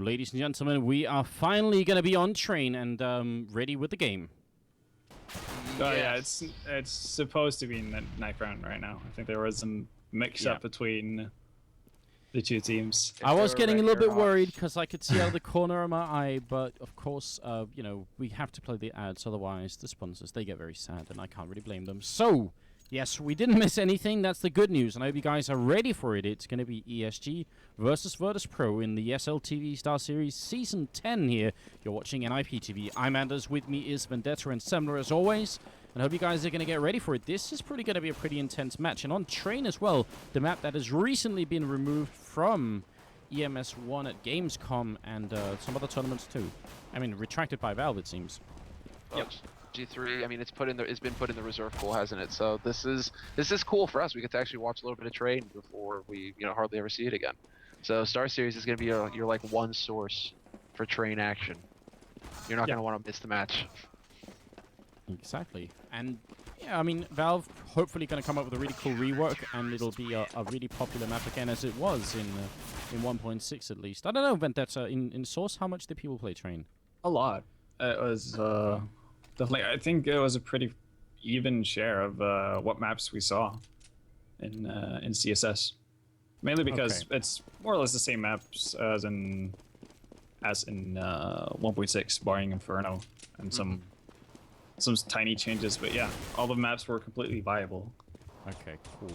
Ladies and gentlemen, we are finally going to be on train and ready with the game. Oh yeah, it's supposed to be in the ninth round right now. I think there was some mix-up between the two teams. I was getting a little bit worried because I could see out of the corner of my eye, but of course, you know, we have to play the ads, otherwise the sponsors, they get very sad, and I can't really blame them. So, yes, we didn't miss anything. That's the good news, and I hope you guys are ready for it. It's going to be ESG versus Virtus.Pro in the SLTV StarSeries Season 10 here. You're watching NIPTV. I'm Anders. With me is Vendetta and Semler as always. And I hope you guys are going to get ready for it. This is probably going to be a pretty intense match. And on Train as well, the map that has recently been removed from EMS1 at Gamescom and some other tournaments too. I mean, retracted by Valve, it seems. Yep. G3. I mean, it's been put in the reserve pool, hasn't it? So this is cool for us. We get to actually watch a little bit of Train before we, hardly ever see it again. So StarSeries is going to be your like one source for Train action. You're not going to want to miss the match. Exactly. And yeah, I mean, Valve hopefully going to come up with a really cool rework, and it'll be a really popular map again, as it was in 1.6 at least. I don't know, Vendetta, in Source, how much did people play Train? A lot. It was definitely. I think it was a pretty even share of what maps we saw in CSS. Mainly because it's more or less the same maps as in 1.6, barring Inferno and some tiny changes. But yeah, all the maps were completely viable. Okay, cool.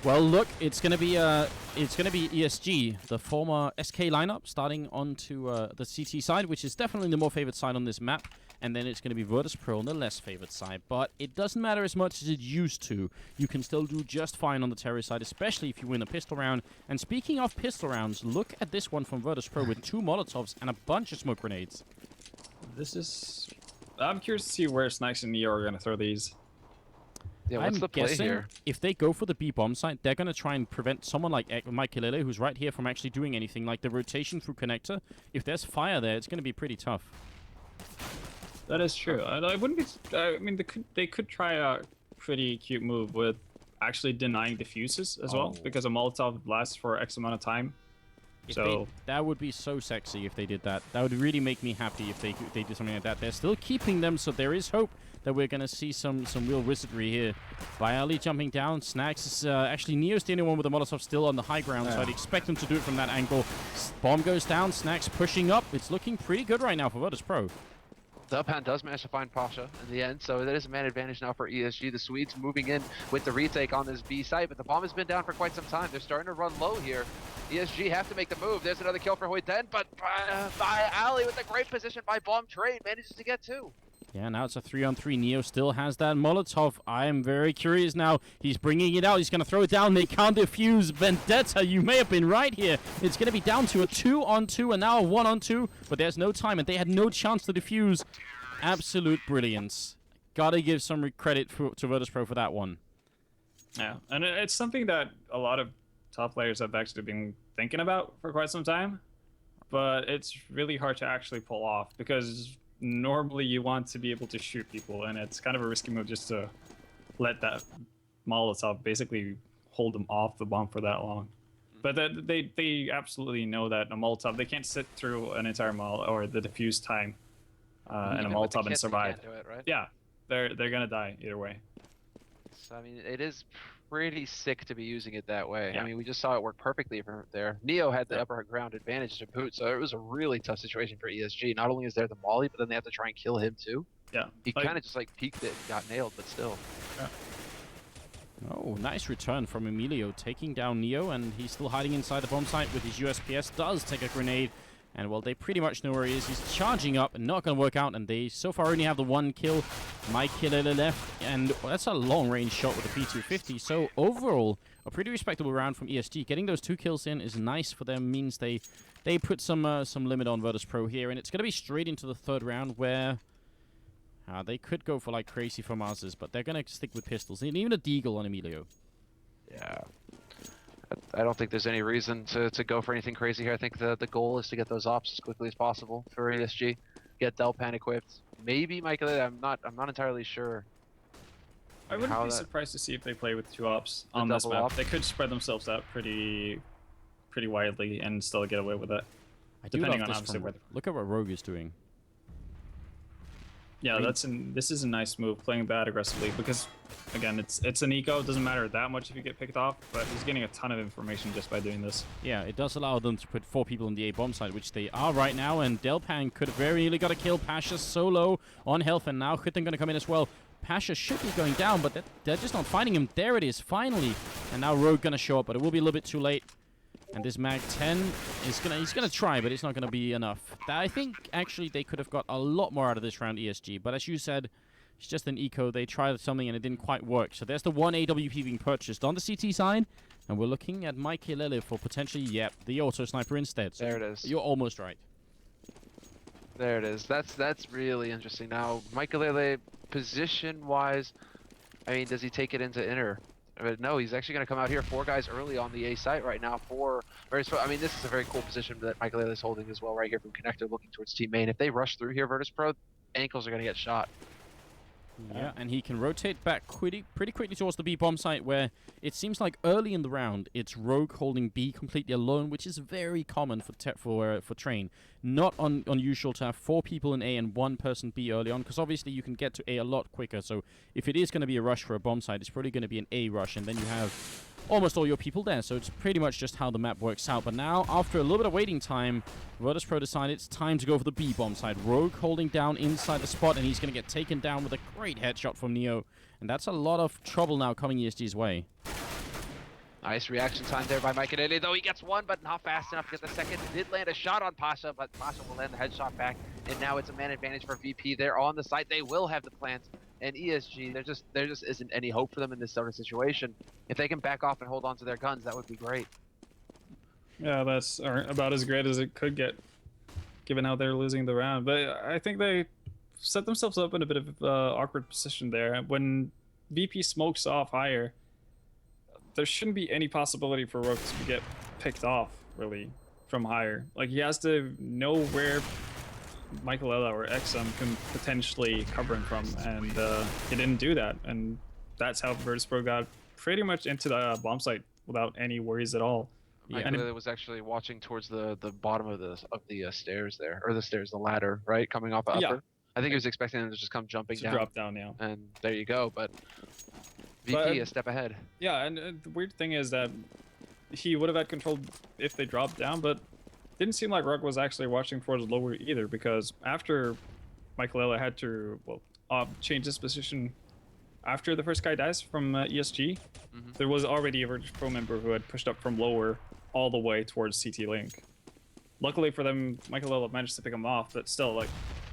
Well, look, it's gonna be ESG, the former SK lineup, starting onto the CT side, which is definitely the more favored side on this map, and then it's gonna be Virtus.Pro on the less favored side. But it doesn't matter as much as it used to. You can still do just fine on the terrorist side, especially if you win a pistol round. And speaking of pistol rounds, look at this one from Virtus.Pro with 2 Molotovs and a bunch of smoke grenades. I'm curious to see where Snacks and Neo are gonna throw these. Yeah, what's the play here? If they go for the B bomb site, they're going to try and prevent someone like Mike who's right here, from actually doing anything, like the rotation through connector. If there's fire there, it's going to be pretty tough. That is true. I wouldn't be. I mean, they could try a pretty cute move with actually denying defuses as well, because a Molotov lasts for X amount of time. That would be so sexy if they did that. That would really make me happy if they did something like that. They're still keeping them, so there is hope that we're going to see some real wizardry here. By Ali jumping down, Snacks is actually Neo's the only one with the Molotov still on the high ground, so I'd expect him to do it from that angle. Bomb goes down, Snacks pushing up. It's looking pretty good right now for Virtus.Pro. The uphand does manage to find Pasha in the end, so that is a man advantage now for ESG. The Swedes moving in with the retake on this B site, but the bomb has been down for quite some time. They're starting to run low here. ESG have to make the move. There's another kill for Hoyden, but by Ali with a great position by Bomb Trade, manages to get 2. Yeah, now it's a 3-on-3. Neo still has that Molotov. I am very curious now. He's bringing it out. He's going to throw it down. They can't defuse. Vendetta, you may have been right here. It's going to be down to a 2-on-2 and now a 1-on-2, but there's no time, and they had no chance to defuse. Absolute brilliance. Gotta give some credit to Virtus.Pro for that one. Yeah, and it's something that a lot of top players have actually been thinking about for quite some time, but it's really hard to actually pull off, because normally you want to be able to shoot people, and it's kind of a risky move just to let that Molotov basically hold them off the bomb for that long. But they absolutely know that a Molotov, they can't sit through an entire Molotov or the diffuse time and a Molotov and survive. Do it, right? Yeah, they're gonna die either way. So, I mean, it is pretty sick to be using it that way. Yeah. I mean, we just saw it work perfectly from there. Neo had the upper ground advantage to boot, so it was a really tough situation for ESG. Not only is there the molly, but then they have to try and kill him too. Yeah. He kind of just like peeked it and got nailed, but still. Yeah. Oh, nice return from Emilio, taking down Neo, and he's still hiding inside the bomb site with his USPS. Does take a grenade, and well, they pretty much know where he is. He's charging up and not going to work out, and they so far only have the 1 kill. Mike left, and that's a long-range shot with a P250. So overall, a pretty respectable round from ESG. Getting those 2 kills in is nice for them. Means they put some limit on Virtus.Pro here, and it's going to be straight into the 3rd round where they could go for like crazy for Masters, but they're going to stick with pistols, and even a deagle on Emilio. Yeah. I don't think there's any reason to go for anything crazy here. I think the goal is to get those ops as quickly as possible for ESG. Get Delpan equipped. Maybe Michael, I'm not entirely sure. I wouldn't be surprised to see if they play with 2 ops on this map. They could spread themselves out pretty widely and still get away with it. I do depending love on this obviously from where. Look at what Rogue is doing. Yeah, I mean- this is a nice move, playing that aggressively, because again, it's an eco. It doesn't matter that much if you get picked off, but he's getting a ton of information just by doing this. Yeah, it does allow them to put 4 people on the A bomb side, which they are right now, and Delpan could have very nearly got a kill. Pasha solo on health, and now Hutten gonna come in as well. Pasha should be going down, but they're just not finding him. There it is, finally. And now Rogue gonna show up, but it will be a little bit too late. And this Mag 10 is he's gonna try, but it's not gonna be enough. I think actually they could have got a lot more out of this round, ESG. But as you said, it's just an eco. They tried something and it didn't quite work. So there's the 1 AWP being purchased on the CT side, and we're looking at Mikelele for potentially, the auto sniper instead. So There it is. you're almost right. There it is. That's really interesting. Now, Mikelele, position-wise, I mean, does he take it into inner? But no, he's actually going to come out here. 4 guys early on the A site right now. 4 very. I mean, this is a very cool position that Mikelele is holding as well, right here from connector, looking towards team main. If they rush through here, Virtus.Pro, ankles are going to get shot. Yeah, and he can rotate back pretty quickly towards the B bomb site, where it seems like early in the round it's Rogue holding B completely alone, which is very common for Train. Not unusual to have 4 people in A and 1 person B early on, because obviously you can get to A a lot quicker. So if it is going to be a rush for a bomb site, it's probably going to be an A rush, and then you have almost all your people there. So it's pretty much just how the map works out. But now, after a little bit of waiting time, Virtus.Pro decided it's time to go for the B bomb side. Rogue holding down inside the spot, and he's going to get taken down with a great headshot from Neo. And that's a lot of trouble now coming ESG's way. Nice reaction time there by Mikelele, though he gets 1, but not fast enough to get the second. Did land a shot on Pasha, but Pasha will land the headshot back. And now it's a man advantage for VP. They're on the site. They will have the plant. And ESG, there just isn't any hope for them in this sort of situation. If they can back off and hold on to their guns, that would be great. Yeah, that's about as great as it could get, given how they're losing the round. But I think they set themselves up in a bit of awkward position there. When VP smokes off higher, there shouldn't be any possibility for Rook to get picked off, really, from higher. Like, he has to know where Mikelele or XM can potentially cover him from, and he didn't do that. And that's how Virtus.Pro got pretty much into the bomb site without any worries at all. Yeah. Mikelele was actually watching towards the bottom of the stairs there, or the ladder, right, coming off upper. Yeah. I think he was expecting them to just come jumping To down. drop down, yeah. And there you go, but VP a step ahead. Yeah, and the weird thing is that he would have had control if they dropped down, but didn't seem like Rook was actually watching towards lower either, because after Mikelele had to change his position after the first guy dies from ESG, there was already a Virtus.Pro member who had pushed up from lower all the way towards CT Link. Luckily for them, Mikelele managed to pick him off, but still, like,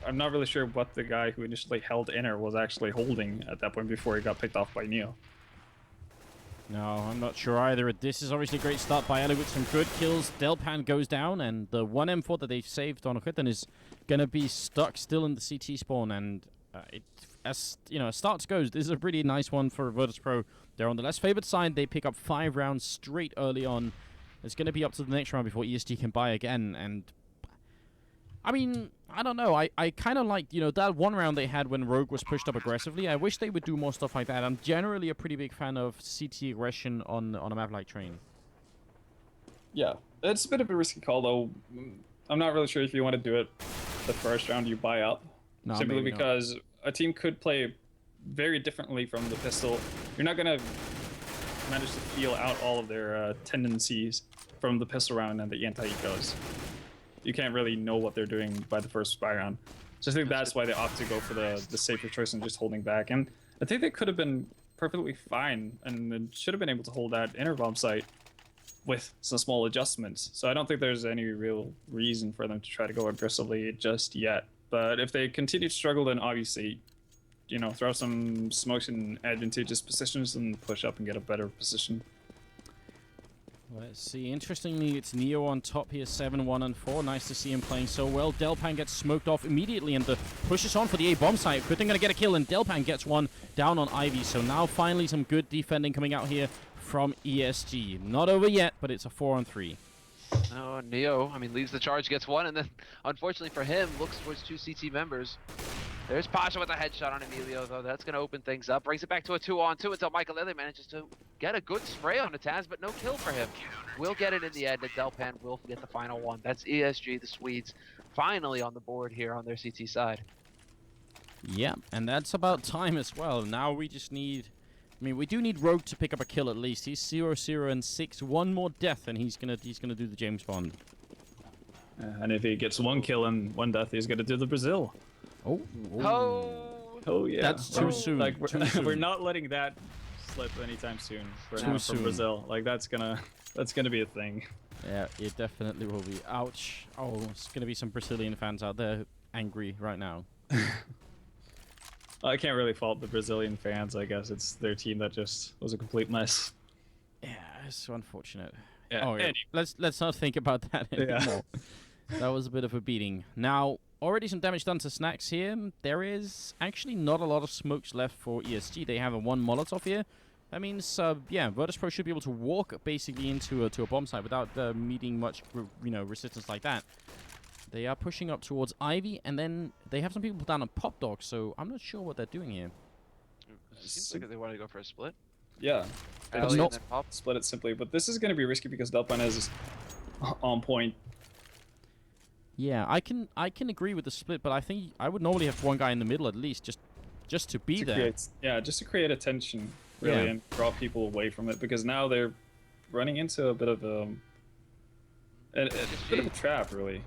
I'm not really sure what the guy who initially held inner was actually holding at that point before he got picked off by Neo. No, I'm not sure either. This is obviously a great start by Ellie with some good kills. Delpan goes down, and the 1 M4 that they've saved on Hutten is going to be stuck still in the CT spawn. And as starts goes, this is a pretty nice one for Virtus.Pro. They're on the less favored side. They pick up 5 rounds straight early on. It's going to be up to the next round before ESG can buy again. And I mean, I don't know. I kind of like, that 1 round they had when Rogue was pushed up aggressively. I wish they would do more stuff like that. I'm generally a pretty big fan of CT aggression on a map like Train. Yeah, it's a bit of a risky call, though. I'm not really sure if you want to do it the first round you buy up. No, simply maybe because a team could play very differently from the pistol. You're not going to manage to feel out all of their tendencies from the pistol round and the anti-ecos. You can't really know what they're doing by the first buy round. So I think that's why they opt to go for the safer choice and just holding back. And I think they could have been perfectly fine and should have been able to hold that inner bomb site with some small adjustments. So I don't think there's any real reason for them to try to go aggressively just yet. But if they continue to struggle, then obviously, throw some smokes in advantageous positions and push up and get a better position. Let's see. Interestingly, it's Neo on top here, 7-1 and 4. Nice to see him playing so well. Delpan gets smoked off immediately, and the push is on for the A bomb site. Hutten gonna get a kill, and Delpan gets one down on Ivy. So now finally some good defending coming out here from ESG. Not over yet, but it's a 4-on-3. Oh, Neo, leads the charge, gets 1, and then, unfortunately for him, looks towards 2 CT members. There's Pasha with a headshot on Emilio, though. That's going to open things up. Brings it back to a 2-on-2 until Michael Lily manages to get a good spray on the Taz, but no kill for him. We'll get it in the end, and Delpan will get the final one. That's ESG, the Swedes, finally on the board here on their CT side. Yeah, and that's about time as well. Now we just need... I mean, we do need Rogue to pick up a kill at least. He's 0-0-6. One more death, and he's gonna do the James Bond. And if he gets one kill and one death, he's gonna do the Brazil. Oh yeah. That's too soon. Like Too soon. we're not letting that slip anytime soon. Too For soon. Brazil. Like that's gonna be a thing. Yeah, it definitely will be. Ouch. Oh, it's gonna be some Brazilian fans out there angry right now. I can't really fault the Brazilian fans. I guess it's their team that just was a complete mess. Yeah, it's so unfortunate. Yeah. Oh, yeah. Let's not think about that anymore. That was a bit of a beating. Now, already some damage done to Snacks here. There is actually not a lot of smokes left for ESG. They have a 1 Molotov here. That means, yeah, Virtus.Pro should be able to walk basically into a bomb site without meeting much, resistance like that. They are pushing up towards Ivy, and then they have some people down on Pop Dog, so I'm not sure what they're doing here. It seems like they want to go for a split. Yeah. Alley not- and then Pop. Split it simply, but this is going to be risky because Delpan is on point. Yeah, I can agree with the split, but I think I would normally have one guy in the middle at least, just to be there. Just to create attention, really, Yeah. and draw people away from it, because now they're running into a bit of a trap, really.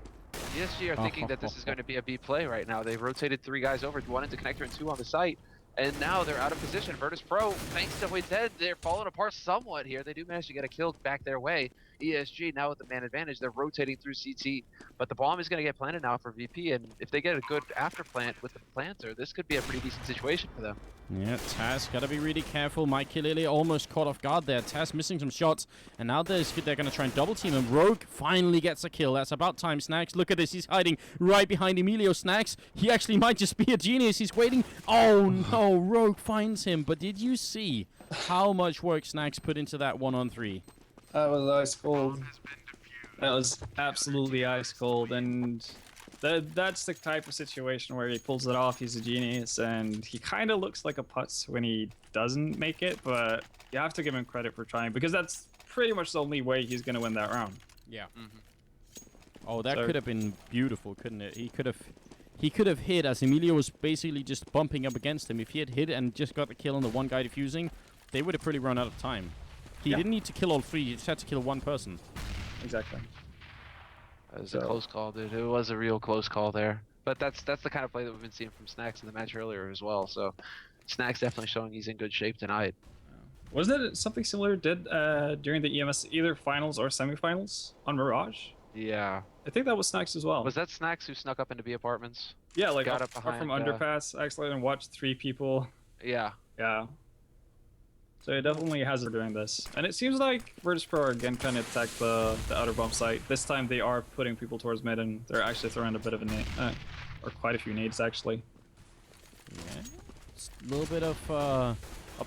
ESG are thinking that this is going to be a B play right now. They've rotated 3 guys over, 1 into connector and 2 on the site. And now they're out of position. Virtus.Pro, thanks to Dead, they're falling apart somewhat here. They do manage to get a kill back their way. ESG now with the man advantage, they're rotating through CT. But the bomb is going to get planted now for VP, and if they get a good after plant with the planter, this could be a pretty decent situation for them. Yeah, Taz gotta be really careful. Mikey Lily almost caught off guard there. Taz missing some shots, and now they're gonna try and double team him. Rogue finally gets a kill. That's about time. Snacks, look at this. He's hiding right behind Emilio. Snacks, he actually might just be a genius. He's waiting. Oh no, Rogue finds him. But did you see how much work Snacks put into that 1-on-3? That was ice cold. That was absolutely ice cold, and that's the type of situation where he pulls it off. He's a genius, and he kind of looks like a putz when he doesn't make it, but you have to give him credit for trying, because that's pretty much the only way he's going to win that round. Yeah. Oh, that So- could have been beautiful, couldn't it? He could have hit as Emilio was basically just bumping up against him. If he had hit and just got the kill on the one guy defusing, they would have pretty run out of time. He Yeah. didn't need to kill all 3. He just had to kill one person. Exactly. That was a close call, dude. It was a real close call there. But that's the kind of play that we've been seeing from Snacks in the match earlier as well. So Snacks definitely showing he's in good shape tonight. Wasn't it something similar did during the EMS, either finals or semifinals on Mirage? Yeah. I think that was Snacks as well. Was that Snacks who snuck up into B apartments? Yeah, like got up up from behind, underpass, actually, and watched 3 people. Yeah. Yeah. So it definitely has her doing this. And it seems like Virtus.Pro are again kind of attack the outer bomb site. This time they are putting people towards mid, and they're actually throwing a bit of a nade, or quite a few nades actually. Yeah. It's a little bit of a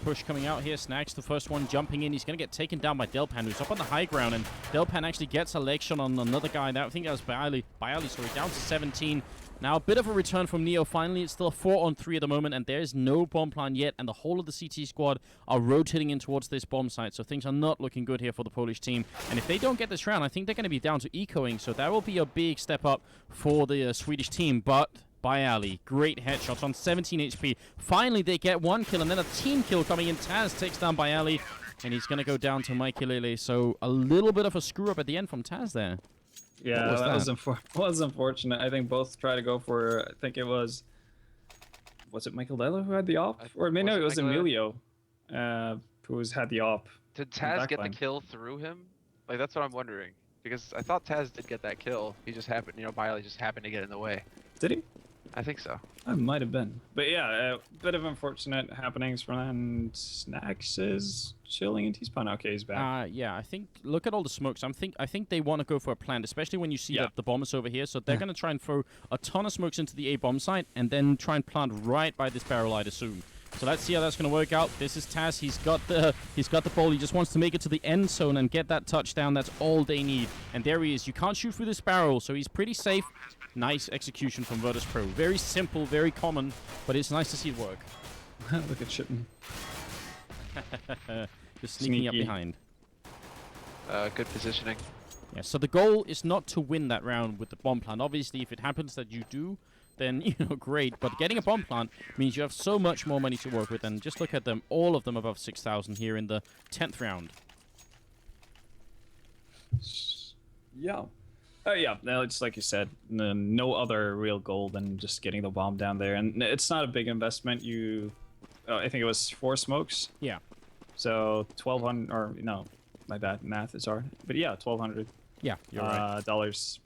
push coming out here. Snacks, the first one jumping in. He's going to get taken down by Delpan, who's up on the high ground. And Delpan actually gets a leg shot on another guy. I think that was Bialy, sorry, down to 17. Now, a bit of a return from Neo. Finally, it's still a 4-on-3 at the moment, and there's no bomb plan yet, and the whole of the CT squad are rotating in towards this bomb site, so things are not looking good here for the Polish team. And if they don't get this round, I think they're going to be down to ecoing, so that will be a big step up for the Swedish team. But Bialy, great headshot on 17 HP. Finally, they get 1 kill, and then a team kill coming in. Taz takes down Bialy, and he's going to go down to Mikey Lele, so a little bit of a screw-up at the end from Taz there. Yeah, was that was unfortunate. I think both tried to go for, I think it was it Michael Lello who had the op? Or maybe no, it was Michael Emilio who had the op. Did Taz get the backline. kill through him? Like, that's what I'm wondering. Because I thought Taz did get that kill. He just happened, Bialy just happened to get in the way. Did he? I think so. I might have been. But yeah, a bit of unfortunate happenings from that, and Snacks is chilling in T-spawn. Okay, he's back. Yeah, I think, look at all the smokes. I think they want to go for a plant, especially when you see that the bomb is over here. So they're going to try and throw a ton of smokes into the A bomb site and then try and plant right by this barrel, I'd assume. So let's see how that's going to work out. This is Taz. He's got the ball. He just wants to make it to the end zone and get that touchdown. That's all they need. And there he is. You can't shoot through this barrel, so he's pretty safe. Nice execution from Virtus.Pro. Very simple, very common, but it's nice to see it work. Look at Shitten. Just sneaking up behind. Good positioning. Yeah, so the goal is not to win that round with the bomb plant. Obviously, if it happens that you do, then, you know, great. But getting a bomb plant means you have so much more money to work with. And just look at them, all of them above 6,000 here in the 10th round. Yeah. Yeah, no, it's like you said, no other real goal than just getting the bomb down there. And it's not a big investment. I think it was 4 smokes. Yeah. So 1,200, or no, my bad, math is hard. But yeah, 1,200. Yeah, you're right. Dollars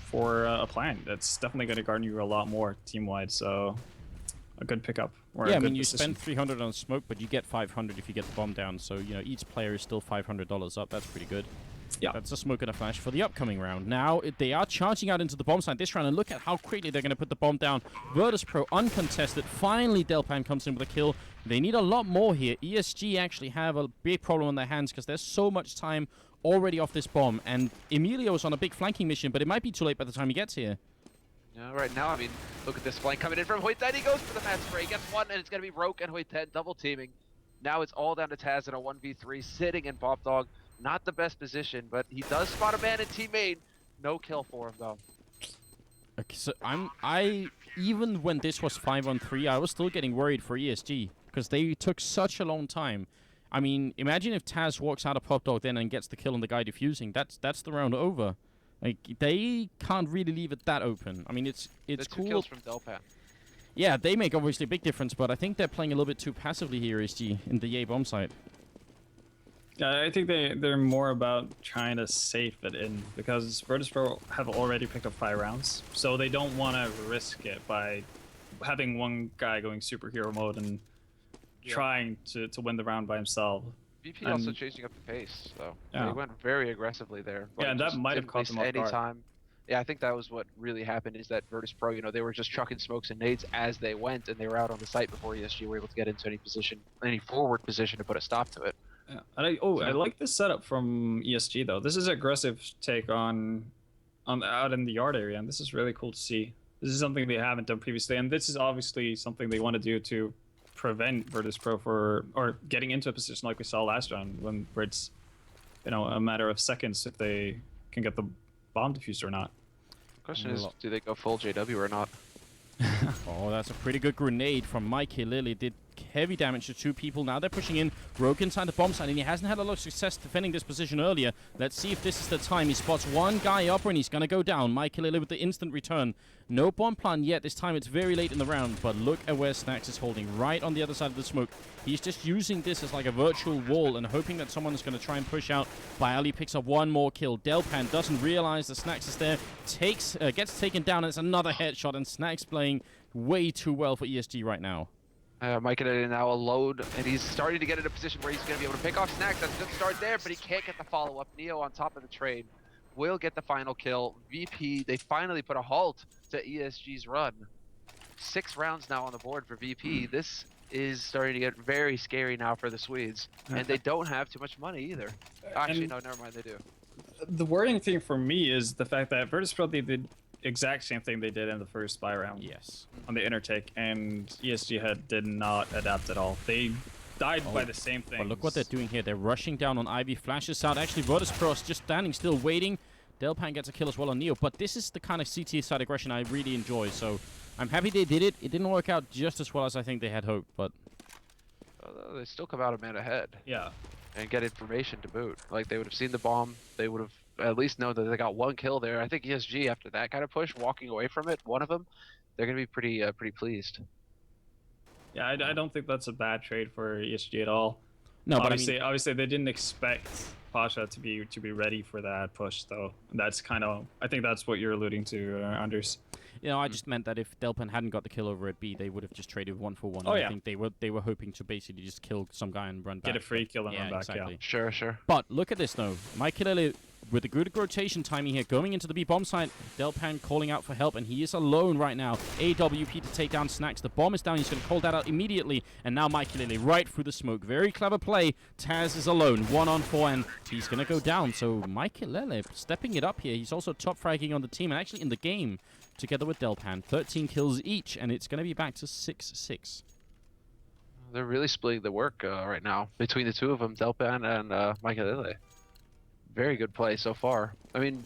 for a plant. That's definitely going to garner you a lot more team-wide. So a good pickup. Or yeah, a I good mean, you decision. spend 300 on smoke, but you get 500 if you get the bomb down. So, you know, each player is still $500 up. That's pretty good. Yeah. That's a smoke and a flash for the upcoming round. Now, they are charging out into the bomb site this round, and look at how quickly they're going to put the bomb down. Virtus.Pro uncontested. Finally, Delpan comes in with a kill. They need a lot more here. ESG actually have a big problem on their hands because there's so much time already off this bomb, and Emilio's on a big flanking mission, but it might be too late by the time he gets here. Yeah, right now, I mean, look at this flank coming in from Hoyten. He goes for the match spray. He gets one, and it's going to be Roke and Hoyten double teaming. Now it's all down to Taz in a 1v3, sitting in Pop Dog. Not the best position, but he does spot a man in teammate. No kill for him, though. Okay, so even when this was 5-on-3, I was still getting worried for ESG because they took such a long time. I mean, imagine if Taz walks out of Pop Dog then and gets the kill on the guy defusing. That's the round over. Like, they can't really leave it that open. I mean, it's The 2 cool. kills from Delpan. Yeah, they make obviously a big difference, but I think they're playing a little bit too passively here, ESG, in the Yay bomb site. Yeah, I think they're more about trying to safe it in because Virtus.Pro have already picked up 5 rounds, so they don't want to risk it by having one guy going superhero mode and trying to win the round by himself. VP also chasing up the pace, so Yeah. they went very aggressively there. Yeah, and that just might have didn't caught waste them off any guard. time. Yeah, I think that was what really happened is that Virtus.Pro, you know, they were just chucking smokes and nades as they went, and they were out on the site before ESG were able to get into any forward position to put a stop to it. Yeah. And I like this setup from ESG though. This is an aggressive take on out in the yard area, and this is really cool to see. This is something they haven't done previously, and this is obviously something they want to do to prevent Virtus.Pro or getting into a position like we saw last round where it's, you know, a matter of seconds if they can get the bomb defused or not. The question is, do they go full JW or not? Oh, that's a pretty good grenade from Mikey Lilly. Did heavy damage to 2 people. Now they're pushing in. Rogue inside the bomb site, and he hasn't had a lot of success defending this position earlier. Let's see if this is the time. He spots one guy up, and he's going to go down. Mikey Lilly with the instant return. No bomb plan yet. This time it's very late in the round, but look at where Snax is holding, right on the other side of the smoke. He's just using this as like a virtual wall and hoping that someone is going to try and push out. Bialy picks up one more kill. Delpan doesn't realize that Snax is there. Gets taken down, and it's another headshot, and Snax playing way too well for ESG right now. Mike is now alone, and he's starting to get in a position where he's going to be able to pick off Snax. That's a good start there, but he can't get the follow-up. Neo on top of the train will get the final kill. VP, they finally put a halt to ESG's run. 6 rounds now on the board for VP. This is starting to get very scary now for the Swedes, and they don't have too much money either. Actually, no, never mind, they do. The worrying thing for me is the fact that Virtus.Pro did exact same thing they did in the first spy round. Yes. On the intertake, and ESG did not adapt at all. They died by the same thing. But look what they're doing here. They're rushing down on Ivy, flashes out. Actually, Virtus.Pro is just standing still, waiting. Delpan gets a kill as well on Neo, but this is the kind of CT side aggression I really enjoy, so I'm happy they did it. It didn't work out just as well as I think they had hoped, but... They still come out a man ahead. Yeah. And get information to boot. Like, they would have seen the bomb. They would have at least known that they got 1 kill there. I think ESG, after that kind of push, walking away from it, one of them, they're going to be pretty pleased. Yeah, I don't think that's a bad trade for ESG at all. No, obviously they didn't expect Pasha to be ready for that push, though. That's kind of, I think that's what you're alluding to, Anders. You know, I just meant that if Delpan hadn't got the kill over at B, they would have just traded 1 for 1. Oh, I think they were hoping to basically just kill some guy and run back. Get a free kill and run back, exactly. Sure. But look at this, though. Mike Kilele with a good rotation timing here, going into the B bomb site, Delpan calling out for help, and he is alone right now. AWP to take down Snacks. The bomb is down. He's going to call that out immediately, and now Mikey Lily right through the smoke. Very clever play. Taz is alone, 1-on-4, and he's going to go down. So Mikey Lele stepping it up here. He's also top fragging on the team, and actually in the game, together with Delpan. 13 kills each, and it's going to be back to 6-6. They're really splitting the work right now between the two of them, Delpan and Mikey Lele. Very good play so far. I mean,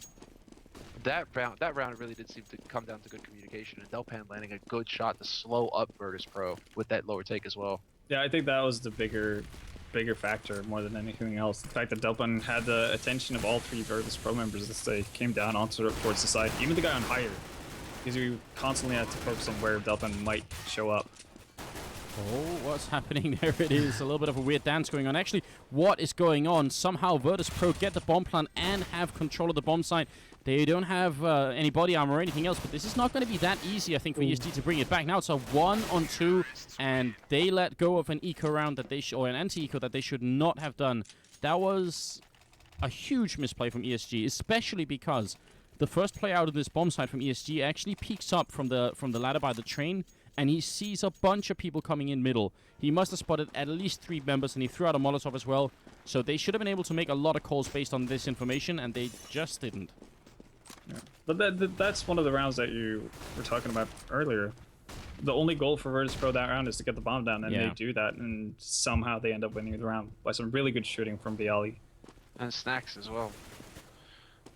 that round really did seem to come down to good communication, and Delpan landing a good shot to slow up Virtus.Pro with that lower take as well. Yeah, I think that was the bigger factor more than anything else. The fact that Delpan had the attention of all 3 Virtus.Pro members as they came down towards the side, even the guy on higher, because we constantly had to focus on where Delpan might show up. Oh, what's happening? There it is. A little bit of a weird dance going on. Actually, what is going on? Somehow Virtus.Pro get the bomb plant and have control of the bomb site. They don't have any body armor or anything else, but this is not going to be that easy, I think, for ESG to bring it back. Now it's a 1-on-2, and they let go of an eco round that they or an anti-eco that they should not have done. That was a huge misplay from ESG, especially because the first play out of this bomb site from ESG actually peeks up from the ladder by the train, and he sees a bunch of people coming in middle. He must have spotted at least 3 members, and he threw out a Molotov as well. So they should have been able to make a lot of calls based on this information, and they just didn't. Yeah. But that's one of the rounds that you were talking about earlier. The only goal for Virtus.Pro that round is to get the bomb down, and they do that, and somehow they end up winning the round by some really good shooting from Bialy. And Snacks as well.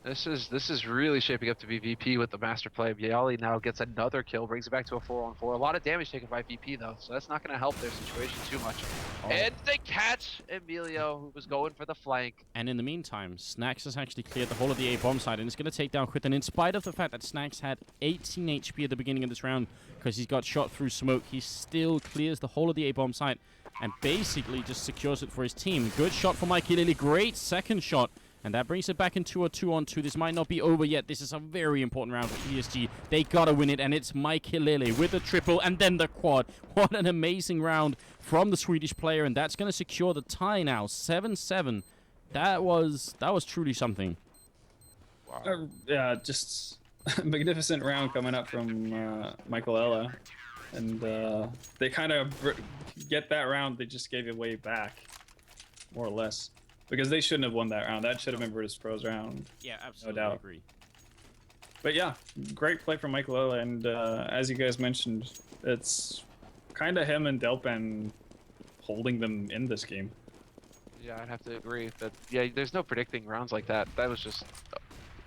This is really shaping up to be VP with the master play. Bialy now gets another kill, brings it back to a 4-on-4. A lot of damage taken by VP though, so that's not going to help their situation too much. Oh. And they catch Emilio, who was going for the flank. And in the meantime, Snacks has actually cleared the whole of the A bomb side, and it's going to take down Quitten. In spite of the fact that Snacks had 18 HP at the beginning of this round, because he's got shot through smoke, he still clears the whole of the A bomb site and basically just secures it for his team. Good shot for Mikey Lily. Great second shot. And that brings it back into a 2-on-2. This might not be over yet. This is a very important round for ESG. They gotta win it, and it's Mike Hilele with the triple and then the quad. What an amazing round from the Swedish player, and that's gonna secure the tie now, 7-7. That was truly something. Wow. Yeah, just a magnificent round coming up from Michael Ella, and they kind of get that round. They just gave it way back, more or less. Because they shouldn't have won that round. That should have been Virtus.Pro's round. Yeah, absolutely. No doubt. I agree. But yeah, great play from Michael Ella, and as you guys mentioned, it's kind of him and Delpan holding them in this game. Yeah, I'd have to agree. Yeah, there's no predicting rounds like that. That was just,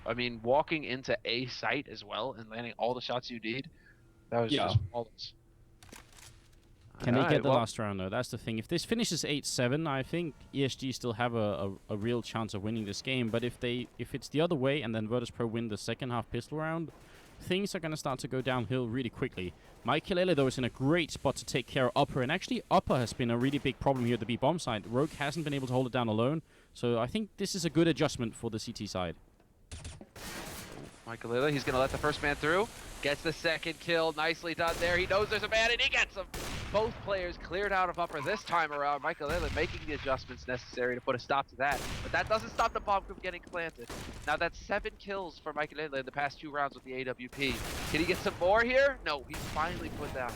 I mean, walking into a site as well and landing all the shots you need, that was just flawless. Can they get the last round, though? That's the thing. If this finishes 8-7, I think ESG still have a real chance of winning this game. But if it's the other way and then Virtus.Pro win the second half pistol round, things are going to start to go downhill really quickly. Mike Hilele, though, is in a great spot to take care of Upper. And actually, Upper has been a really big problem here at the B bomb side. Rogue hasn't been able to hold it down alone. So I think this is a good adjustment for the CT side. Michael Lilla, he's going to let the first man through. Gets the second kill. Nicely done there. He knows there's a man, and he gets him. Both players cleared out of Upper this time around. Michael Lilla making the adjustments necessary to put a stop to that. But that doesn't stop the bomb from getting planted. Now that's 7 kills for Michael Lilla in the past 2 rounds with the AWP. Can he get some more here? No, he's finally put down.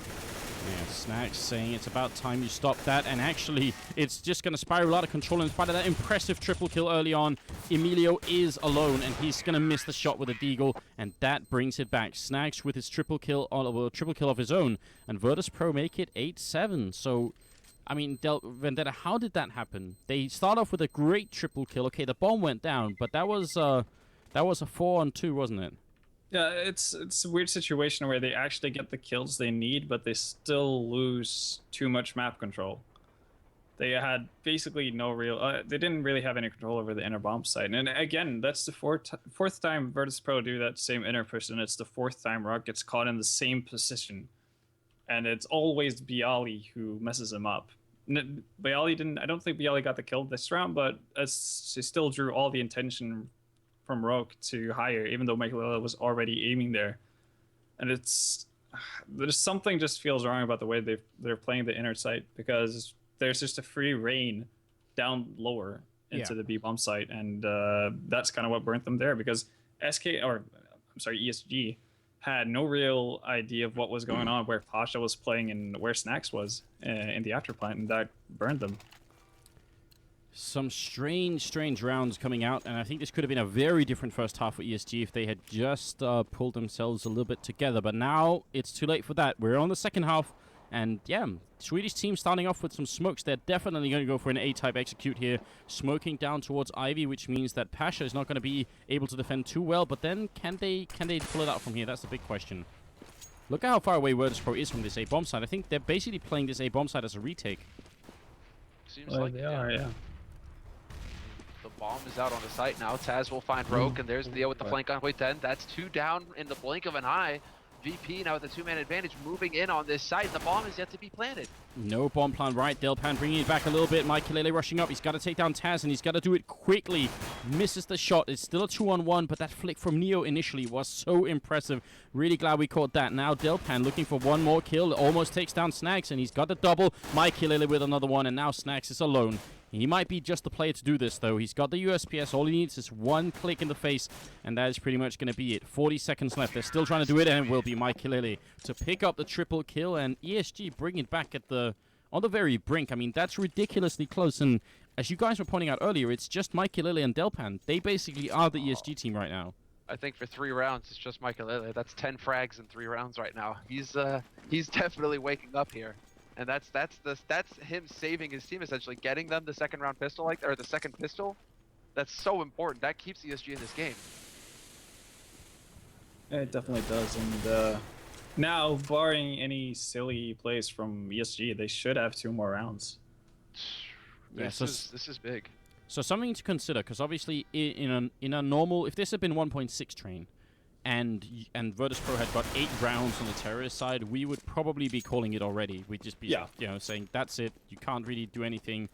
Yeah, Snacks saying it's about time you stop that, and actually it's just going to spiral out of control in spite of that impressive triple kill early on. Emilio is alone, and he's going to miss the shot with a deagle, and that brings it back. Snacks with his triple kill of his own, and Virtus.Pro make it 8-7. So, I mean, Vendetta, how did that happen? They start off with a great triple kill. Okay, the bomb went down, but that was a 4-on-2, wasn't it? Yeah, it's a weird situation where they actually get the kills they need, but they still lose too much map control. They had basically no real... they didn't really have any control over the inner bomb site. And again, that's the fourth time Virtus.Pro do that same inner push, and it's the 4th time Rock gets caught in the same position. And it's always Bialy who messes him up. Bialy didn't... I don't think Bialy got the kill this round, but she still drew all the intention from Rogue to higher, even though Michael Lilla was already aiming there. And there's something just feels wrong about the way they're playing the inner site, because there's just a free reign down lower, into Yeah. the B bomb site, and that's kind of what burnt them there because ESG had no real idea of what was going on, where Pasha was playing, and where Snacks was in the afterplant, and that burned them. Some strange rounds coming out, and I think this could have been a very different first half for ESG if they had just pulled themselves a little bit together. But now it's too late for that. We're on the second half, and yeah, Swedish team starting off with some smokes. They're definitely going to go for an A-type execute here, smoking down towards Ivy, which means that Pasha is not going to be able to defend too well. But then, can they pull it out from here? That's the big question. Look at how far away Virtus.Pro is from this A-bomb site. I think they're basically playing this A-bomb site as a retake. Seems like they are, yeah. The bomb is out on the site now. Taz will find Rogue, and there's Leo with the flank on way 10. That's 2 down in the blink of an eye. VP now with the 2-man advantage moving in on this site. The bomb is yet to be planted. No bomb plan right. Delpan bringing it back a little bit. Mikelele rushing up. He's got to take down Taz, and he's got to do it quickly. Misses the shot. It's still a 2-on-1, but that flick from Neo initially was so impressive. Really glad we caught that. Now Delpan looking for one more kill. Almost takes down Snags, and he's got the double. Mikelele with another one, and now Snags is alone. He might be just the player to do this, though. He's got the USPS. All he needs is one click in the face, and that is pretty much going to be it. 40 seconds left. They're still trying to do it, and it will be Mikelele to pick up the triple kill, and ESG bring it back at on the very brink. I mean, that's ridiculously close, and as you guys were pointing out earlier, it's just Mikelele and Delpan. They basically are the ESG team right now. I think for 3 rounds, it's just Mikelele. That's 10 frags in 3 rounds right now. He's definitely waking up here. And that's him saving his team, essentially getting them the second round pistol, or the second pistol. That's so important. That keeps ESG in this game. Yeah, it definitely does. And now, barring any silly plays from ESG, they should have 2 more rounds. This is big. So something to consider, because obviously in a normal, if this had been 1.6 train, and Virtus.Pro had got 8 rounds on the terrorist side, we would probably be calling it already. We'd just be, saying that's it. You can't really do anything.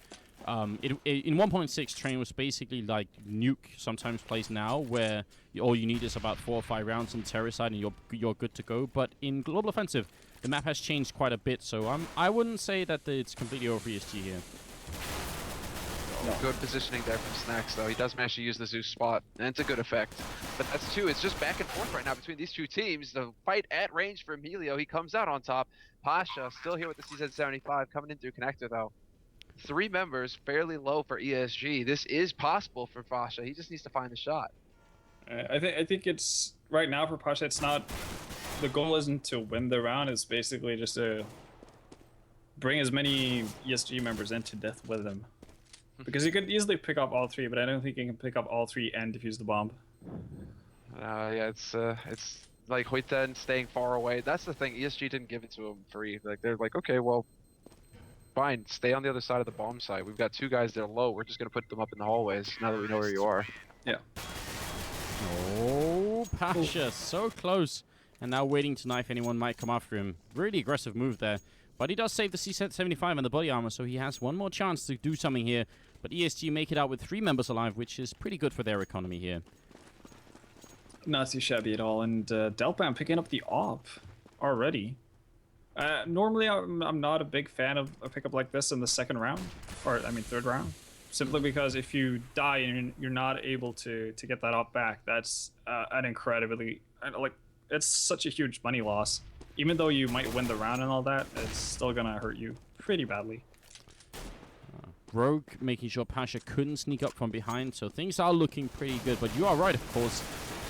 In 1.6, train was basically like Nuke sometimes plays now, where all you need is about 4 or 5 rounds on the terrorist side, and you're good to go. But in Global Offensive, the map has changed quite a bit, so I wouldn't say that it's completely over for ESG here. No. Good positioning there from Snacks, though. He does manage to use the Zeus spot, and it's a good effect. But that's 2. It's just back and forth right now between these 2 teams. The fight at range for Emilio. He comes out on top. Pasha still here with the CZ75, coming in through connector, though. 3 members, fairly low for ESG. This is possible for Pasha. He just needs to find the shot. I think it's right now for Pasha. It's not. The goal isn't to win the round. It's basically just to bring as many ESG members into death with him. Because he could easily pick up all 3, but I don't think he can pick up all 3 and defuse the bomb. Yeah, it's like Huiten staying far away. That's the thing. ESG didn't give it to him free. Like they're like, okay, well, fine, stay on the other side of the bomb site. We've got 2 guys that are low. We're just gonna put them up in the hallways now that we know where you are. Yeah. Oh, Pasha, so close. And now waiting to knife anyone might come after him. Really aggressive move there. But he does save the C-75 and the body armor, so he has one more chance to do something here. But ESG make it out with 3 members alive, which is pretty good for their economy here. Not too shabby at all. And Delpan picking up the op already. Normally, I'm not a big fan of a pickup like this in the second round, or I mean 3rd round. Simply because if you die and you're not able to get that op back, that's an incredibly it's such a huge money loss. Even though you might win the round and all that, it's still gonna hurt you pretty badly. Rogue making sure Pasha couldn't sneak up from behind, so things are looking pretty good. But you are right, of course.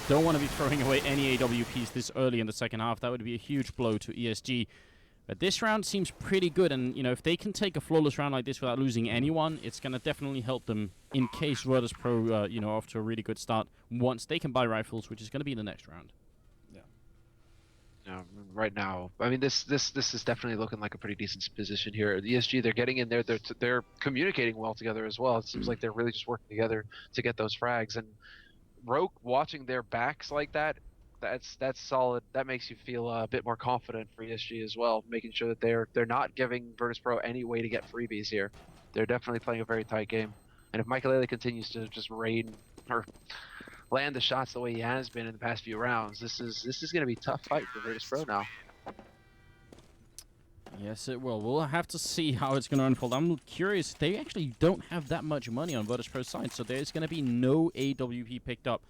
Don't want to be throwing away any AWPs this early in the second half. That would be a huge blow to ESG. But this round seems pretty good, and you know, if they can take a flawless round like this without losing anyone, it's gonna definitely help them in case Virtus.Pro, off to a really good start once they can buy rifles, which is gonna be in the next round. Right now, I mean, this is definitely looking like a pretty decent position here. The ESG, they're getting in there. They're communicating well together as well. It seems like they're really just working together to get those frags. And Rogue watching their backs like that, that's solid. That makes you feel a bit more confident for ESG as well, making sure that they're not giving Virtus.Pro any way to get freebies here. They're definitely playing a very tight game. And if Mikelele continues to just land the shots the way he has been in the past few rounds, this is going to be a tough fight for Virtus.Pro now. Yes, it will. We'll have to see how it's going to unfold. I'm curious. They actually don't have that much money on Virtus.Pro's side, so there's going to be no AWP picked up.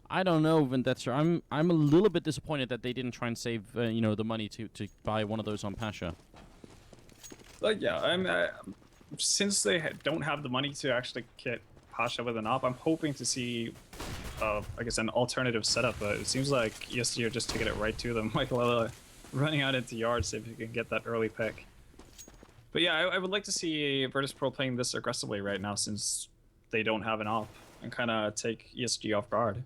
I don't know, Vendetta. I'm a little bit disappointed that they didn't try and save the money to buy one of those on Pasha. But yeah, since they don't have the money to actually kit Pasha with an op, I'm hoping to see, I guess, an alternative setup. But it seems like ESG are just taking it right to them. Michael running out into yards, see if he can get that early pick. But yeah, I would like to see Virtus.Pro playing this aggressively right now, since they don't have an op, and kind of take ESG off guard.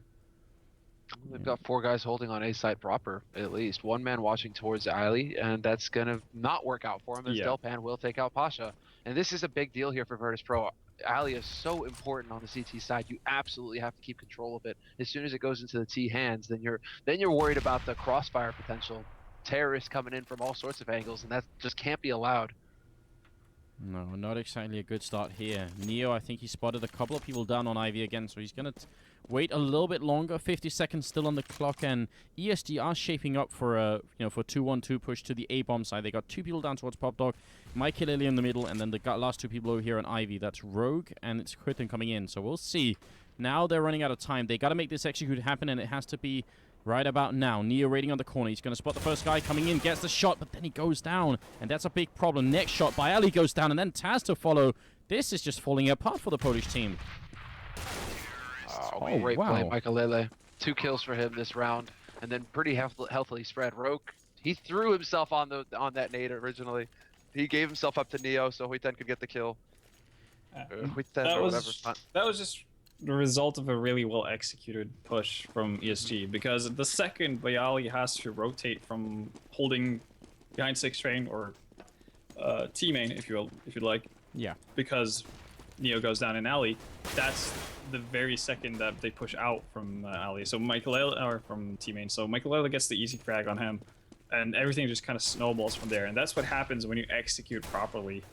They've got 4 guys holding on A side proper, at least. 1 man watching towards Ali, and that's going to not work out for him, as Delpan will take out Pasha. And this is a big deal here for Virtus.Pro. Ali is so important on the CT side. You absolutely have to keep control of it. As soon as it goes into the T hands, then you're worried about the crossfire potential. Terrorists coming in from all sorts of angles, and that just can't be allowed. No, not exactly a good start here. Neo, I think he spotted a couple of people down on Ivy again, so he's going to wait a little bit longer. 50 seconds still on the clock, and ESG are shaping up for a 2-1-2 push to the A bomb side. They got 2 people down towards Pop Dog, Mike Lily in the middle, and then the last 2 people over here on Ivy. That's Rogue, and it's Quitten coming in. So we'll see. Now they're running out of time. They got to make this execute happen, and it has to be right about now. Neo raiding on the corner. He's going to spot the first guy coming in, gets the shot, but then he goes down, and that's a big problem. Next shot by Ali goes down, and then Taz to follow. This is just falling apart for the Polish team. Oh, great play, Michael Lele. 2 kills for him this round, and then pretty healthily spread. Rogue, he threw himself on that nade originally. He gave himself up to Neo, so Huiten could get the kill. That was just the result of a really well executed push from ESG, because the second Bayali has to rotate from holding behind 6 train or T-main, if you'd like. Yeah. Because Neo goes down in alley, that's the very second that they push out from alley. So from T-main. So Michael gets the easy frag on him, and everything just kind of snowballs from there. And that's what happens when you execute properly,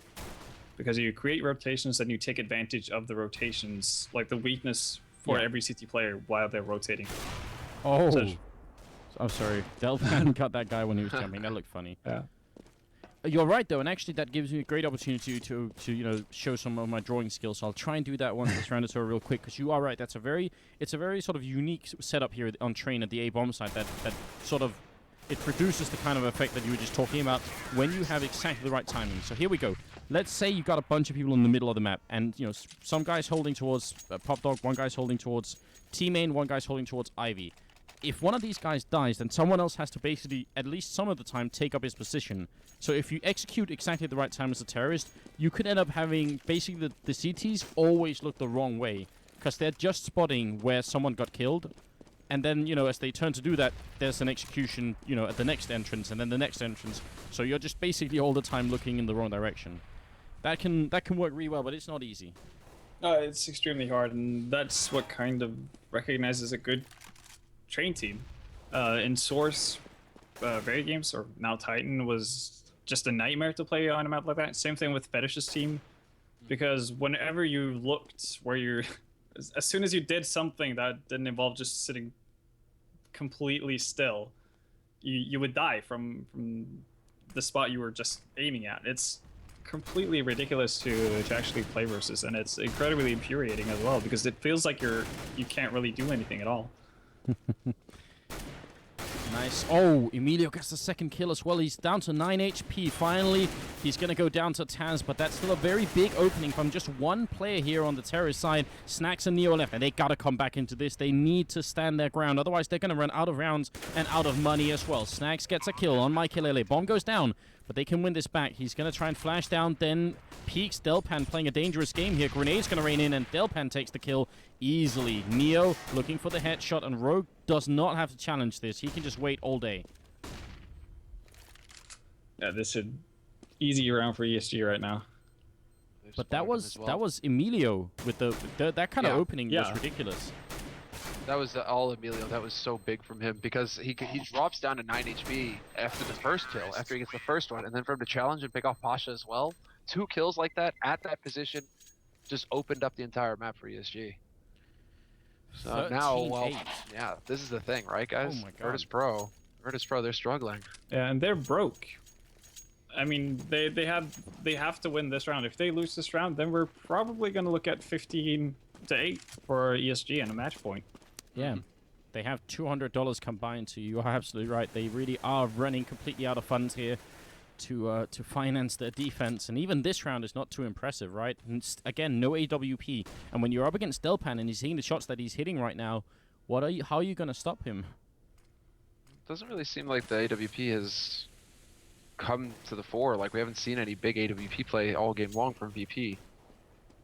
because you create rotations and you take advantage of the rotations, like the weakness for every CT player while they're rotating. Oh, I'm sorry. Delpan cut that guy when he was jumping. That looked funny. Yeah. You're right, though, and actually that gives me a great opportunity to show some of my drawing skills. So I'll try and do that once this round is over real quick, because you are right. It's a very sort of unique setup here on train at the A bomb site that sort of it produces the kind of effect that you were just talking about when you have exactly the right timing. So here we go. Let's say you've got a bunch of people in the middle of the map, and some guys holding towards Pop Dog, one guy's holding towards T-main, one guy's holding towards Ivy. If one of these guys dies, then someone else has to basically, at least some of the time, take up his position. So if you execute exactly at the right time as a terrorist, you could end up having basically the CTs always look the wrong way, because they're just spotting where someone got killed. And then, as they turn to do that, there's an execution, at the next entrance, and then the next entrance. So you're just basically all the time looking in the wrong direction. That can work really well, but it's not easy. It's extremely hard, and that's what kind of recognizes a good train team. In Source, Very Games, or now Titan, was just a nightmare to play on a map like that. Same thing with Fetish's team, because whenever you looked where you're... As soon as you did something that didn't involve just sitting completely still, you would die from the spot you were just aiming at. It's completely ridiculous to actually play versus, and it's incredibly infuriating as well, because it feels like you can't really do anything at all. Nice. Oh, Emilio gets the second kill as well. He's down to 9 HP. Finally, he's going to go down to Taz, but that's still a very big opening from just one player here on the terrorist side. Snacks and Neo left, and they got to come back into this. They need to stand their ground. Otherwise, they're going to run out of rounds and out of money as well. Snacks gets a kill on Maikelele. Bomb goes down, but they can win this back. He's going to try and flash down, then peeks. Delpan playing a dangerous game here. Grenade's going to rain in, and Delpan takes the kill easily. Neo looking for the headshot, and Rogue does not have to challenge this. He can just wait all day. Yeah, this is easy round for ESG right now. But that was Emilio with that kind of opening was ridiculous. That was all Emilio. That was so big from him, because he drops down to 9 HP after the first kill, after he gets the first one, and then for him to challenge and pick off Pasha as well. 2 kills like that at that position just opened up the entire map for ESG. So now, well, yeah, this is the thing, right, guys? Oh my God. Virtus.Pro, they're struggling. Yeah, and they're broke. I mean, they have to win this round. If they lose this round, then we're probably going to look at 15-8 for ESG and a match point. Yeah. They have $200 combined, so you are absolutely right. They really are running completely out of funds here to finance their defense. And even this round is not too impressive, right? And again, no AWP. And when you're up against Delpan and he's hitting the shots that he's hitting right now, how are you going to stop him? Doesn't really seem like the AWP has come to the fore. Like, we haven't seen any big AWP play all game long from VP.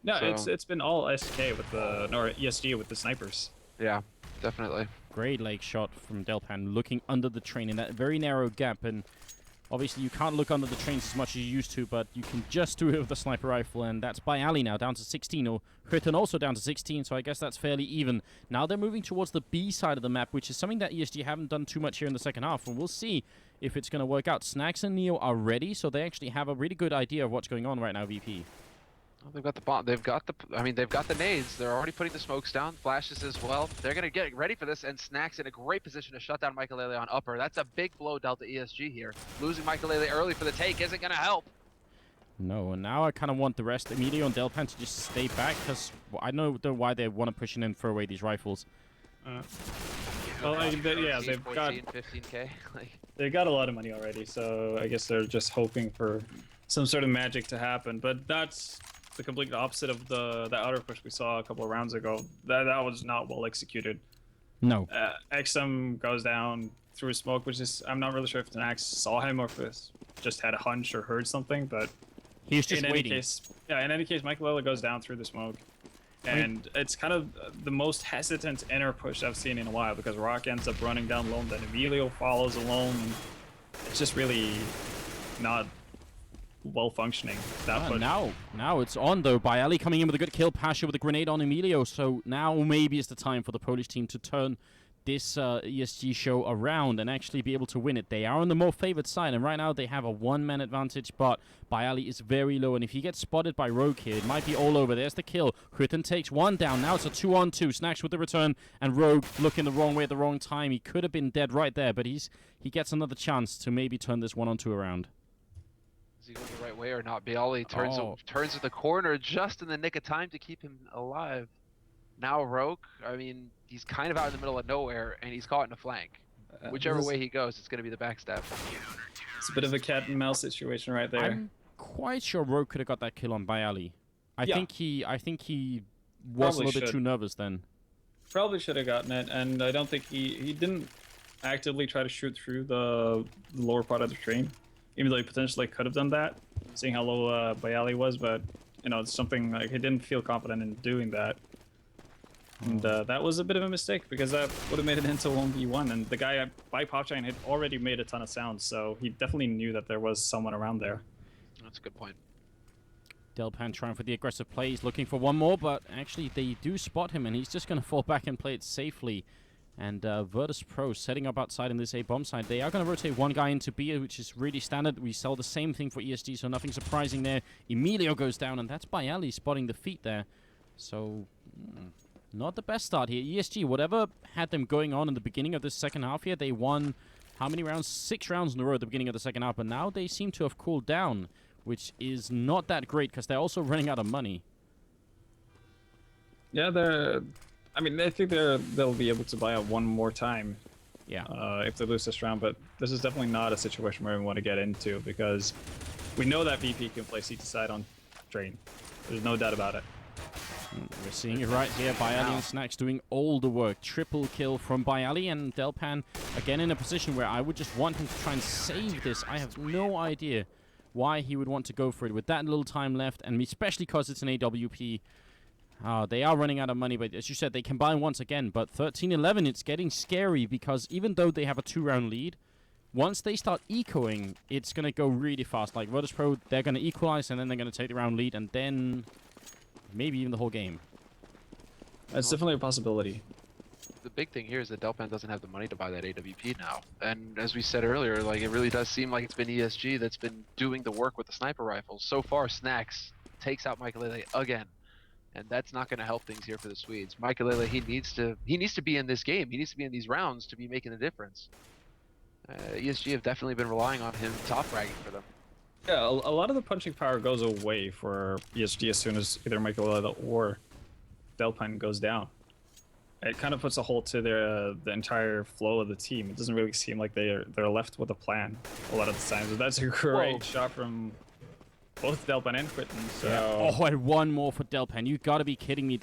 No, So- it's been all SK with the or ESG with the snipers. Yeah, definitely. Great leg shot from Delpan, looking under the train in that very narrow gap. And obviously you can't look under the trains as much as you used to, but you can just do it with the sniper rifle. And that's by Ali now, down to 16, or Hurton also down to 16, so I guess that's fairly even. Now they're moving towards the B side of the map, which is something that ESG haven't done too much here in the second half, and we'll see if it's going to work out. Snacks and Neo are ready, so they actually have a really good idea of what's going on right now, VP. Well, they've got the bomb. They've got the nades. They're already putting the smokes down, flashes as well. They're gonna get ready for this, and Snacks in a great position to shut down Michaelele on upper. That's a big blow dealt to ESG here. Losing Michaelele early for the take isn't gonna help. No, and now I kind of want the rest, Emilio and Delpan, to just stay back, because I know why they want to push in and throw away these rifles. Well, yeah, 14, they've got 15K. Like, they got a lot of money already, so I guess they're just hoping for some sort of magic to happen. But that's the complete opposite of the outer push we saw a couple of rounds ago. That was not well executed. No. XM goes down through smoke, which is, I'm not really sure if the Axe saw him or if it just had a hunch or heard something, but He's just in waiting. in any case, Michaelele goes down through the smoke. And it's kind of the most hesitant inner push I've seen in a while, because Rock ends up running down alone, then Emilio follows alone. It's just really not well functioning, that push. Now it's on, though, by Ali coming in with a good kill, Pasha with a grenade on Emilio, so now maybe it's the time for the Polish team to turn this ESG show around and actually be able to win it. They are on the more favored side, and right now they have a one-man advantage, but Bayali is very low, and if he gets spotted by Rogue here, it might be all over. There's the kill. Hütten takes one down. Now it's a 2-on-2. Snacks with the return, and Rogue looking the wrong way at the wrong time. He could have been dead right there, but he gets another chance to maybe turn this 1-on-2 around. is he going the right way or not? Bayali turns to the corner just in the nick of time to keep him alive. Now Rogue, I mean, he's kind of out in the middle of nowhere, and he's caught in a flank. Whichever way he goes, it's going to be the backstab. It's a bit of a cat and mouse situation right there. I'm quite sure Rogue could have got that kill on Bayali. I think he was Probably a little bit should. too nervous then. Probably should have gotten it, and I don't think he didn't actively try to shoot through the lower part of the train, even though he potentially could have done that, seeing how low Bayali was. But you know, it's something like he didn't feel confident in doing that, and that was a bit of a mistake, because that would have made it into 1v1. And the guy by Popshine had already made a ton of sound, so he definitely knew that there was someone around there. That's a good point. Delpan trying for the aggressive plays, looking for one more, but actually they do spot him, and he's just going to fall back and play it safely. And Virtus.Pro setting up outside in this A bomb side. They are going to rotate one guy into B, which is really standard. We sell the same thing for ESG, so nothing surprising there. Emilio goes down, and that's Bayali spotting the feet there. So, not the best start here. ESG, whatever had them going on in the beginning of this second half here, they won, how many rounds? 6 rounds in a row at the beginning of the second half, and now they seem to have cooled down, which is not that great, because they're also running out of money. Yeah, I mean, I think they'll be able to buy out one more time. Yeah. If they lose this round, but this is definitely not a situation where we want to get into, because we know that VP can play seat to side on train. There's no doubt about it. We're seeing it right here. Bayali and Snacks doing all the work. Triple kill from Bayali, and Delpan again in a position where I would just want him to try and save this. I have no idea why he would want to go for it with that little time left, and especially because it's an AWP. They are running out of money, but as you said, they combine once again. But 13-11, it's getting scary, because even though they have a 2-round lead, once they start ecoing, it's going to go really fast. Like Virtus.Pro, they're going to equalize, and then they're going to take the round lead, and then maybe even the whole game. It's definitely a possibility. The big thing here is that Delpan doesn't have the money to buy that AWP now. And as we said earlier, like, it really does seem like it's been ESG that's been doing the work with the sniper rifles. So far, Snacks takes out Michaelele again. And that's not going to help things here for the Swedes. Michaelele, he needs to be in this game. He needs to be in these rounds to be making a difference. ESG have definitely been relying on him top fragging for them. Yeah, a lot of the punching power goes away for ESG as soon as either Michael or Delpan goes down. It kind of puts a halt to the entire flow of the team. It doesn't really seem like they're left with a plan a lot of the times. But that's a great shot from both Delpan and Quitten. So. Yeah. Oh, and one more for Delpan. You gotta be kidding me.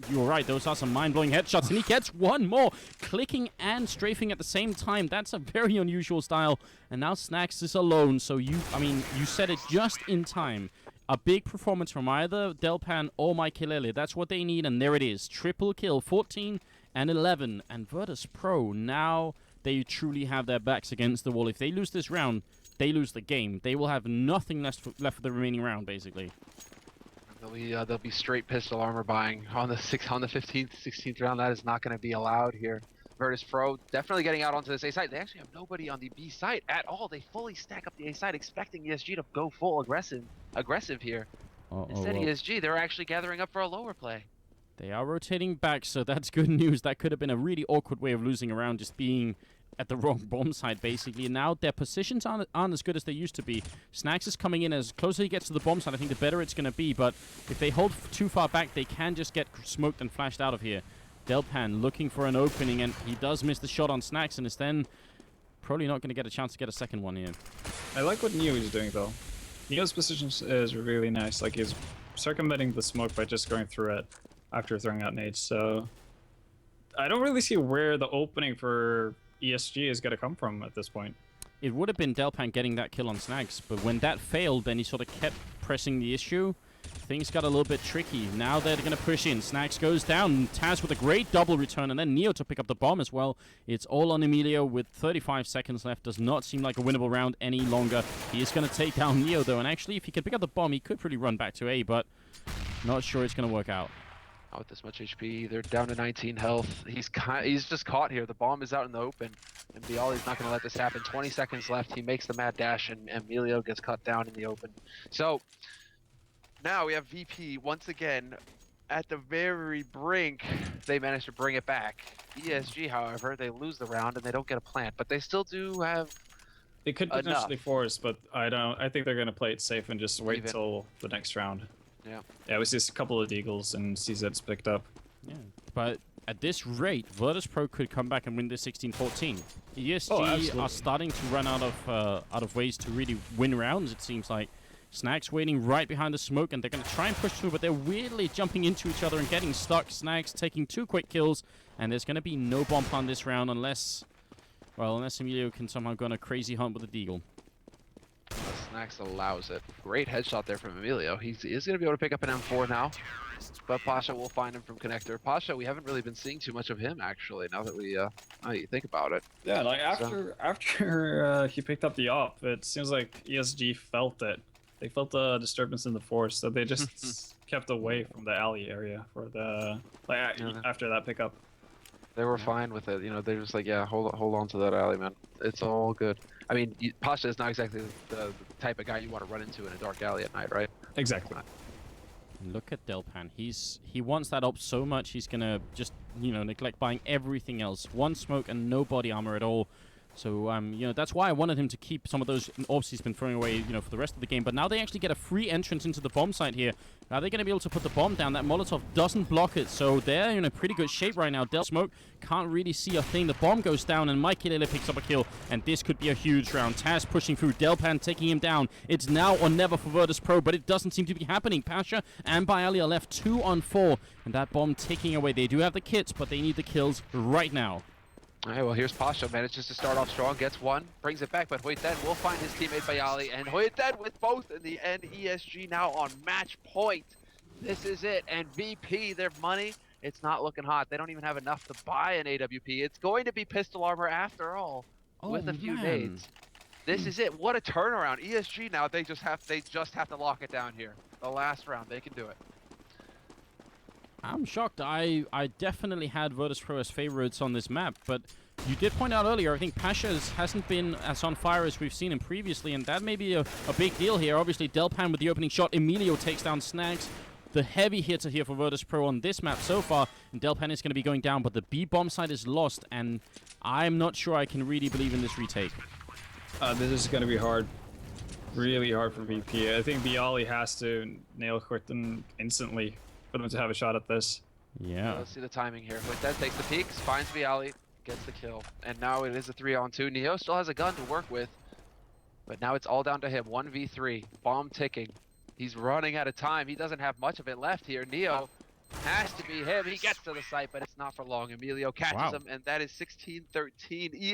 You're right. Those are some mind-blowing headshots, and he gets one more, clicking and strafing at the same time. That's a very unusual style. And now Snax is alone. So you said it just in time. A big performance from either Delpan or Michael. That's what they need, and there it is. Triple kill, 14 and 11. And Virtus.Pro, now they truly have their backs against the wall. If they lose this round, they lose the game. They will have nothing left for the remaining round, basically. They'll be straight pistol armor buying on the 15th, 16th round. That is not going to be allowed here. Virtus.Pro definitely getting out onto this A site. They actually have nobody on the B site at all. They fully stack up the A site, expecting ESG to go full aggressive here. Instead, ESG, they're actually gathering up for a lower play. They are rotating back, so that's good news. That could have been a really awkward way of losing a round, just being at the wrong bomb site, basically. And now their positions aren't as good as they used to be. Snax is coming in. As closer he gets to the bomb site, I think the better it's going to be. But if they hold too far back, they can just get smoked and flashed out of here. Delpan looking for an opening, and he does miss the shot on Snax, and is then probably not going to get a chance to get a second one here. I like what Neo is doing, though. Neo's position is really nice. Like, he's circumventing the smoke by just going through it after throwing out nades. So I don't really see where the opening for ESG is going to come from at this point. It would have been Delpan getting that kill on Snax, but when that failed, then he sort of kept pressing the issue. Things got a little bit tricky. Now they're going to push in. Snax goes down. Taz with a great double return, and then Neo to pick up the bomb as well. It's all on Emilio with 35 seconds left. Does not seem like a winnable round any longer. He is going to take down Neo, though, and actually, if he can pick up the bomb, he could pretty run back to A, but not sure it's going to work out. Not with this much HP, they're down to 19 health. He's just caught here. The bomb is out in the open, and Bialy's not going to let this happen. 20 seconds left. He makes the mad dash, and Emilio gets cut down in the open. So now we have VP once again at the very brink. They managed to bring it back. ESG, however, they lose the round and they don't get a plant, but they still do have. They could potentially force, but I think they're going to play it safe and just wait till the next round. Yeah. Yeah, it was just a couple of deagles and CZ's picked up. Yeah, but at this rate, Virtus.Pro could come back and win this 16-14. ESG are starting to run out of ways to really win rounds, it seems like. Snax waiting right behind the smoke, and they're going to try and push through, but they're weirdly jumping into each other and getting stuck. Snax taking 2 quick kills, and there's going to be no bomb plant this round unless Emilio can somehow go on a crazy hunt with a deagle. Snax allows it. Great headshot there from Emilio. He is going to be able to pick up an M4 now, but Pasha will find him from connector. Pasha, we haven't really been seeing too much of him, actually, now that you think about it. Yeah, like after he picked up the op, it seems like ESG felt it. They felt the disturbance in the force, so they just kept away from the alley area for the after that pickup. They were fine with it, they're just like, yeah, hold on to that alley, man. It's all good. I mean, Pasha is not exactly the type of guy you want to run into in a dark alley at night, right? Exactly. Look at Delpan. He wants that op so much, he's gonna just neglect buying everything else. One smoke and no body armor at all. So, that's why I wanted him to keep some of those orbs he's been throwing away, for the rest of the game. But now they actually get a free entrance into the bomb site here. Now they're going to be able to put the bomb down. That Molotov doesn't block it, so they're in a pretty good shape right now. Del Smoke can't really see a thing. The bomb goes down, and Michael picks up a kill. And this could be a huge round. Taz pushing through. Delpan taking him down. It's now or never for Virtus.Pro, but it doesn't seem to be happening. Pasha and Bialy are left 2 on 4. And that bomb ticking away. They do have the kits, but they need the kills right now. All right, well, here's Pasha. Manages to start off strong, gets one, brings it back, but Hoyten will find his teammate Bialy, and Hoyten with both in the end. ESG now on match point. This is it, and VP, their money, it's not looking hot. They don't even have enough to buy an AWP. It's going to be pistol armor after all, with a few nades. This is it. What a turnaround. ESG now, they just have to lock it down here. The last round, they can do it. I'm shocked. I definitely had Virtus.Pro as favorites on this map, but you did point out earlier, I think Pasha hasn't been as on fire as we've seen him previously, and that may be a big deal here. Obviously, Delpan with the opening shot. Emilio takes down Snax. The heavy hitter here for Virtus.Pro on this map so far, and Delpan is going to be going down, but the B bomb site is lost, and I'm not sure I can really believe in this retake. This is going to be hard. really hard for VP. I think Bialy has to nail Horton instantly for them to have a shot at this. Yeah. Let's see the timing here. Quintet takes the peeks, finds Viali, gets the kill. And now it is a 3-on-2. Neo still has a gun to work with. But now it's all down to him. 1v3. Bomb ticking. He's running out of time. He doesn't have much of it left here. Neo has to be him. He gets to the site, but it's not for long. Emilio catches him, and that is 16-13.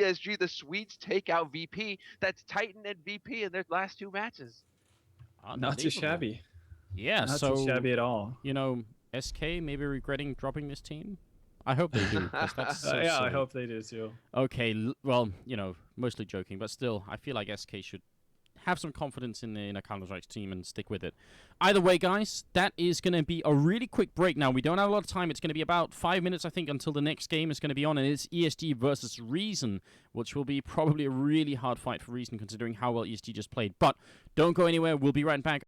ESG, the Swedes take out VP. That's Titan and VP in their last 2 matches. Not too shabby. Yeah, Not so, too shabby at all. you know, SK maybe regretting dropping this team? I hope they do, 'cause that's so Yeah, silly. I hope they do too. Okay, well, you know, mostly joking, but still, I feel like SK should have some confidence in a Counter-Strike team and stick with it. Either way, guys, that is going to be a really quick break now. We don't have a lot of time. It's going to be about 5 minutes, I think, until the next game is going to be on, and it's ESG versus Reason, which will be probably a really hard fight for Reason, considering how well ESG just played. But don't go anywhere. We'll be right back.